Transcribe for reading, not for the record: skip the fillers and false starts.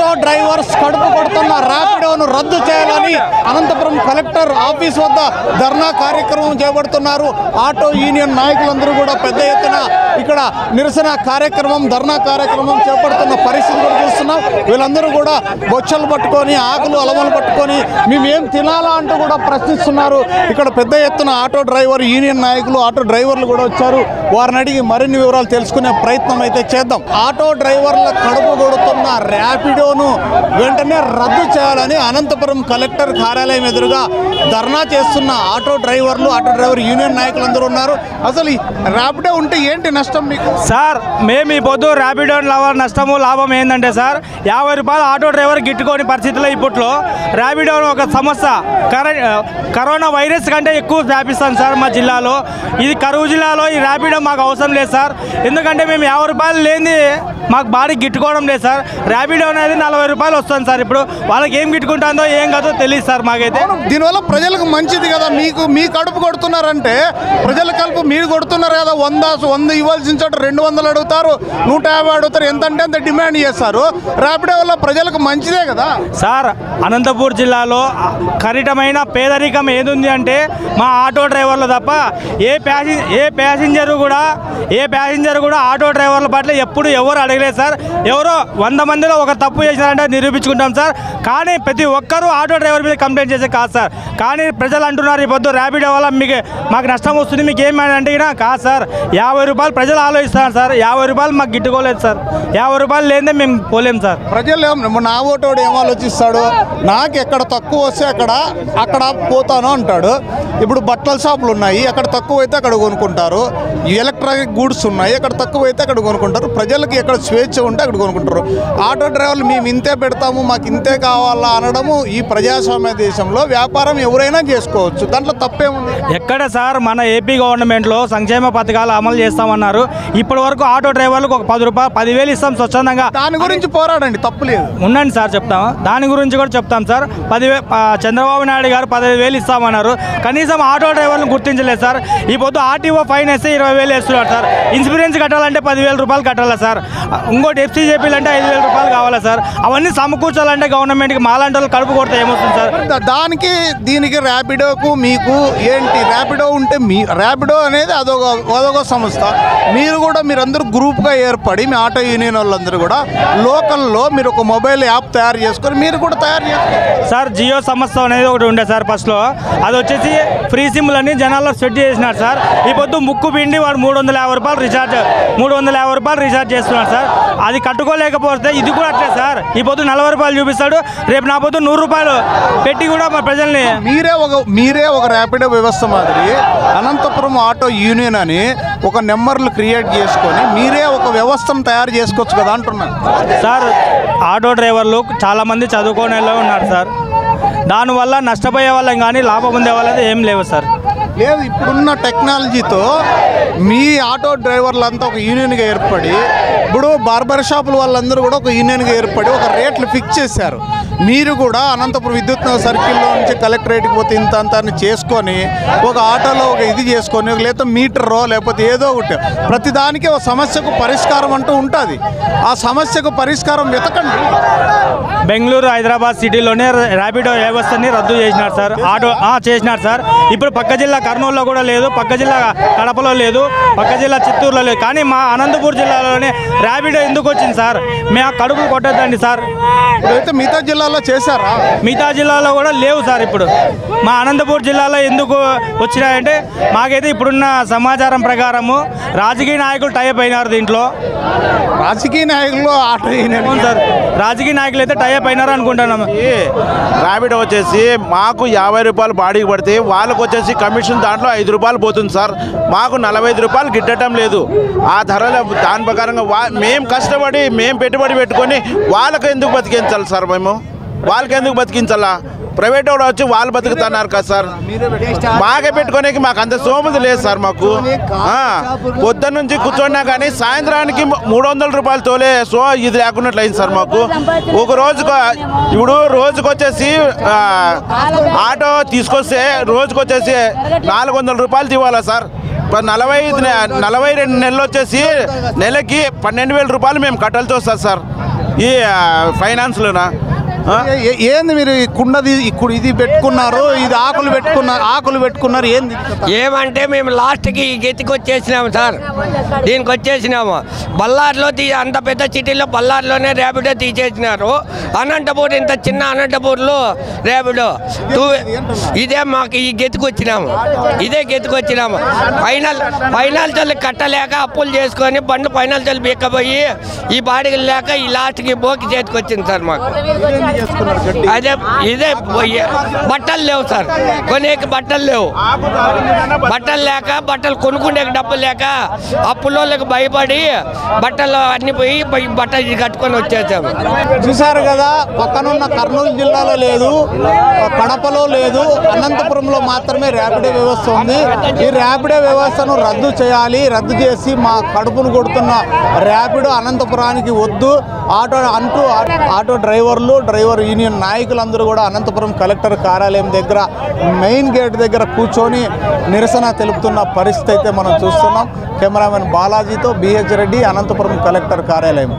Auto drivers కడుపు కొడుతున్న ర్యాపిడోను రద్దు చేయాలని అనంతపురం కలెక్టర్ ఆఫీస్ వద్ద ధర్నా కార్యక్రమం చేపడుతున్నారు. ఆటో యూనియన్ నాయకులందరూ కూడా పెద్ద ఎత్తున ఇక్కడ నిరసన కార్యక్రమం ధర్నా కార్యక్రమం చేపడుతున్న పరిస్థితి కూడా చూస్తున్నాం. వీళ్ళందరూ కూడా బొచ్చలు పట్టుకొని ఆకులు అలమలు పట్టుకొని మేమేం తినాలా అంటూ కూడా ప్రశ్నిస్తున్నారు. ఇక్కడ పెద్ద ఎత్తున ఆటో డ్రైవర్ యూనియన్ నాయకులు ఆటో డ్రైవర్లు కూడా వచ్చారు. వారిని అడిగి మరిన్ని వివరాలు తెలుసుకునే ప్రయత్నం అయితే చేద్దాం. ఆటో డ్రైవర్ల కడుపు కొడుతున్న ర్యాపిడోను వెంటనే రద్దు చేయాలని అనంతపురం కలెక్టర్ కార్యాలయం ఎదురుగా ధర్నా చేస్తున్న ఆటో డ్రైవర్ యూనియన్ నాయకులందరూ ఉన్నారు. అసలు ర్యాపిడో ఉంటే ఏంటి నష్టం మీకు? సార్ మేము ఈ పొద్దు ర్యాపిడో నష్టము లాభం ఏంటంటే సార్ 50 రూపాయలు ఆటో డ్రైవర్ గిట్టుకోని పరిస్థితుల్లో ఇప్పట్లో ర్యాపిడో ఒక సమస్య కరోనా వైరస్ కంటే ఎక్కువ వ్యాపిస్తాం సార్ మా జిల్లాలో. ఇది కరువు జిల్లాలో ఈ ర్యాపిడో మాకు అవసరం లేదు సార్. ఎందుకంటే మేము 50 రూపాయలు లేని మాకు బాడీ గిట్టుకోవడం లేదు సార్. ర్యాపిడో అనేది 40 రూపాయలు వస్తుంది సార్. ఇప్పుడు వాళ్ళకి ఏం గిట్టుకుంటుందో ఏం కాదో తెలియదు సార్ మాకైతే. దీనివల్ల ప్రజలకు మంచిది కదా. మీ కడుపు కొడుతున్నారంటే ప్రజల కలుపు మీరు కొడుతున్నారు కదా. 100 ఇవ్వాల్సిన చోట 200 అడుగుతారు, 150 అడుగుతారు. ఎంతంటే అంత డిమాండ్ చేస్తారు. ర్యాపిడో వల్ల ప్రజలకు మంచిదే కదా సార్. అనంతపూర్ జిల్లాలో ఖరీటమైన పేదరికం ఏదుంది అంటే మా ఆటో డ్రైవర్లు తప్ప ఏ ప్యాసింజర్ కూడా ఆటో డ్రైవర్ల పట్ల ఎప్పుడు ఎవరు అడగలేదు సార్. ఎవరో 100 మందిలో ఒక తప్పు చేసినారంటే నిరూపించుకుంటాం సార్. కానీ ప్రతి ఒక్కరూ ఆటో డ్రైవర్ మీద కంప్లైంట్ చేసే కాదు సార్. కానీ ప్రజలు అంటున్నారు ఈ పొద్దు ర్యాపిడో వల్ల మాకు నష్టం వస్తుంది, మీకు ఏమని అంటే కాదు సార్. 50 రూపాయలు ప్రజలు ఆలోచిస్తారు సార్. 50 రూపాయలు మాకు గిట్టుకోలేదు సార్. 50 రూపాయలు లేదే మేము పోలేము సార్. ప్రజలు నా ఓటోడు ఏం ఆలోచిస్తాడు, నాకు ఎక్కడ తక్కువ వస్తే అక్కడ పోతాను అంటాడు. ఇప్పుడు బట్టల షాపులు ఉన్నాయి, అక్కడ తక్కువ అయితే అక్కడ కొనుక్కుంటారు. ఎలక్ట్రానిక్ గూడ్స్ ఉన్నాయి, అక్కడ తక్కువ అయితే అక్కడ కొనుక్కుంటారు. ప్రజలకి ఎక్కడ స్వేచ్ఛ ఉంటే అక్కడ కొనుక్కుంటారు. ఆటో డ్రైవర్లు మేము ఇంతే పెడతాము, మాకు ఇంతే కావాలా అనడము ఈ ప్రజాస్వామ్య దేశంలో వ్యాపారం ఎవరైనా చేసుకోవచ్చు. దాంట్లో తప్పేముంది? ఎక్కడ సార్ మన ఏపీ గవర్నమెంట్లో సంక్షేమ పథకాలు అమలు చేస్తామన్నారు. ఇప్పటి వరకు ఆటో డ్రైవర్లకు ఒక 10 రూపాయలు 10,000 ఇస్తాం స్వచ్ఛందంగా. దాని గురించి పోరాడండి, తప్పులేదు. ఉండండి సార్ చెప్తాం. దాని గురించి కూడా చెప్తాం సార్. చంద్రబాబు నాయుడు గారు 15,000 ఇస్తామన్నారు. కనీసం ఆటో డ్రైవర్లను గుర్తించలేదు సార్. ఈ పొద్దు ఆర్టీఓ ఫైన్ వేస్తే 20,000 వేస్తున్నారు సార్. ఇన్సూరెన్స్ కట్టాలంటే 10,000 రూపాయలు కట్టాలా సార్. ఇంకోటి FCJPలు అంటే 5,000 రూపాయలు కావాలా సార్. అవన్నీ సమకూర్చాలంటే గవర్నమెంట్కి మాలాంటి వాళ్ళు కడుపు కొడితే ఏమవుతుంది సార్? దీనికి ర్యాపిడోకు మీకు ఏంటి? ర్యాపిడో ఉంటే ర్యాపిడో అనేది అదొక సంస్థ. మీరందరూ గ్రూప్గా ఏర్పడి మీ ఆటో యూనియన్ వాళ్ళందరూ కూడా లోకల్లో మీరు ఒక మొబైల్ యాప్ తయారు చేసుకొని మీరు కూడా తయారు చేసుకోండి సార్. జియో సంస్థ అనేది ఒకటి ఉండే సార్ ఫస్ట్లో. అది వచ్చేసి ఫ్రీ సిమ్లని జనాల్లో సెట్ చేసినారు సార్. ఈ పొద్దు ముక్కు పిండి వాడు 350 రూపాయలు రీఛార్జ్ చేస్తున్నాడు సార్. అది కట్టుకోలేకపోతే ఇది కూడా అట్లే సార్. ఈ పొద్దు 40 రూపాయలు చూపిస్తాడు, రేపు నా పొద్దు 100 రూపాయలు పెట్టి కూడా మా ప్రజల్ని మీరే ఒక ర్యాపిడో వ్యవస్థ మాదిరి అనంతపురం ఆటో యూనియన్ అని ఒక నెంబర్లు క్రియేట్ చేసుకొని మీరే ఒక వ్యవస్థను తయారు చేసుకోవచ్చు కదా అంటున్నాను సార్. ఆటో డ్రైవర్లు చాలామంది చదువుకునే ఉన్నారు సార్. దానివల్ల నష్టపోయే వాళ్ళం కానీ లాభం పొందే వాళ్ళది ఏం లేవు సార్. లేదు, ఇప్పుడున్న టెక్నాలజీతో మీ ఆటో డ్రైవర్లంతా ఒక యూనియన్గా ఏర్పడి ఇప్పుడు బార్బర్ షాపుల వాళ్ళందరూ కూడా ఒక యూనియన్గా ఏర్పడి ఒక రేట్లు ఫిక్స్ చేశారు. మీరు కూడా అనంతపురం విద్యుత్ నగర్ సర్కిల్లో నుంచి కలెక్టరేట్కి పోతే ఇంత అని చేసుకొని ఒక ఆటోలో ఒక ఇది చేసుకొని లేకపోతే మీటరో లేకపోతే ఏదో ఒకటి ప్రతిదానికి ఒక సమస్యకు పరిష్కారం అంటూ ఉంటుంది. ఆ సమస్యకు పరిష్కారం వెతకండి. బెంగళూరు హైదరాబాద్ సిటీలోనే ర్యాపిడో వ్యవస్థని రద్దు చేసినారు సార్. ఆటో చేసినారు సార్. ఇప్పుడు పక్క జిల్లా కర్నూలులో కూడా లేదు, పక్క జిల్లా కడపలో లేదు, పక్క జిల్లా చిత్తూరులో లేదు. కానీ మా అనంతపూర్ జిల్లాలోనే ర్యాపిడో ఎందుకు వచ్చింది సార్? మేము కడుపులు కొట్టద్దండి సార్. ఇప్పుడైతే మిగతా జిల్లాలో చేశారా? మిగతా జిల్లాలో కూడా లేవు సార్. ఇప్పుడు మా అనంతపూర్ జిల్లాలో ఎందుకు వచ్చినాయంటే మాకైతే ఇప్పుడున్న సమాచారం ప్రకారము రాజకీయ నాయకులు టైప్ అయినారు దీంట్లో. రాజకీయ నాయకులు ఆటో యూనియన్ సార్, రాజకీయ నాయకులు అయితే టైప్ అయినారు అనుకుంటున్నాము. ర్యాపిడో వచ్చేసి మాకు 50 రూపాయలు బాడీకి పడితే వాళ్ళకు వచ్చేసి కమిషన్ దాంట్లో 5 రూపాయలు పోతుంది సార్. మాకు 45 రూపాయలు గిట్టడం లేదు. ఆ ధరల దాని ప్రకారంగా మేము కష్టపడి మేము పెట్టుబడి పెట్టుకొని వాళ్ళకు ఎందుకు బతికించాలి సార్? వాళ్ళకి ఎందుకు బతికించాలా? ప్రైవేట్ కూడా వచ్చి వాళ్ళు బతుకుతున్నారు కదా సార్. మాకే పెట్టుకోనికి మాకు అంత సోమది లేదు సార్. మాకు పొద్దున్న నుంచి కూర్చున్నా కానీ సాయంత్రానికి 300 రూపాయలు తోలే ఇది లేకున్నట్లు అయింది సార్. మాకు ఒక రోజుకు ఇప్పుడు రోజుకొచ్చేసి ఆటో తీసుకొస్తే రోజుకొచ్చేసి 400 రూపాయలు ఇవ్వాలా సార్. 42 నెలలు వచ్చేసి నెలకి 12,000 రూపాయలు మేము కట్టాల్సి వస్తుంది సార్. ఈ ఫైనాన్స్లోనా? ఏంది మీరు కుండది ఇప్పుడు ఇది పెట్టుకున్నారు, ఇది ఆకులు పెట్టుకున్నారు ఏంది? ఏమంటే మేము లాస్ట్కి ఈ గతికి వచ్చేసినాము సార్. దీనికి వచ్చేసినాము. బళ్ళారిలో అంత పెద్ద సిటీలో బళ్ళారిలోనే ర్యాపిడో తీసేసినారు. అనంతపూర్ ఇంత చిన్న అనంతపూర్లో ర్యాపిడో ఇదే మాకు ఈ గతికి వచ్చినాము. ఇదే గతికి వచ్చినాము. ఫైనల్ చల్లి కట్టలేక అప్పులు చేసుకొని బండి ఫైనల్ చల్లి బెక్కపోయి ఈ బాడీలు లేక ఈ లాస్ట్కి బోకి చేతికి వచ్చింది సార్ మాకు. అదే ఇదే బట్టలు లేవు సార్, కొనేకి బట్టలు లేవు. బట్టలు లేక బట్టలు కొనుక్కునే డబ్బులు లేక అప్పులోకి భయపడి బట్టలు అన్ని పోయి బట్టలు కట్టుకొని వచ్చేసాము. చూశారు కదా, పక్కనున్న కర్నూలు జిల్లాలో లేదు, కడపలో లేదు, అనంతపురంలో మాత్రమే ర్యాపిడో వ్యవస్థ ఉంది. ఈ ర్యాపిడో వ్యవస్థను రద్దు చేయాలి. రద్దు చేసి మా కడుపును కొడుతున్న ర్యాపిడో అనంతపురానికి వద్దు ఆటో డ్రైవర్లు, డ్రైవర్ యూనియన్ నాయకులందరూ కూడా అనంతపురం కలెక్టర్ కార్యాలయం దగ్గర మెయిన్ గేట్ దగ్గర కూర్చొని నిరసన తెలుపుతున్న పరిస్థితి అయితే మనం చూస్తున్నాం. కెమెరామెన్ బాలాజీతో బిహెచ్ రెడ్డి, అనంతపురం కలెక్టర్ కార్యాలయం.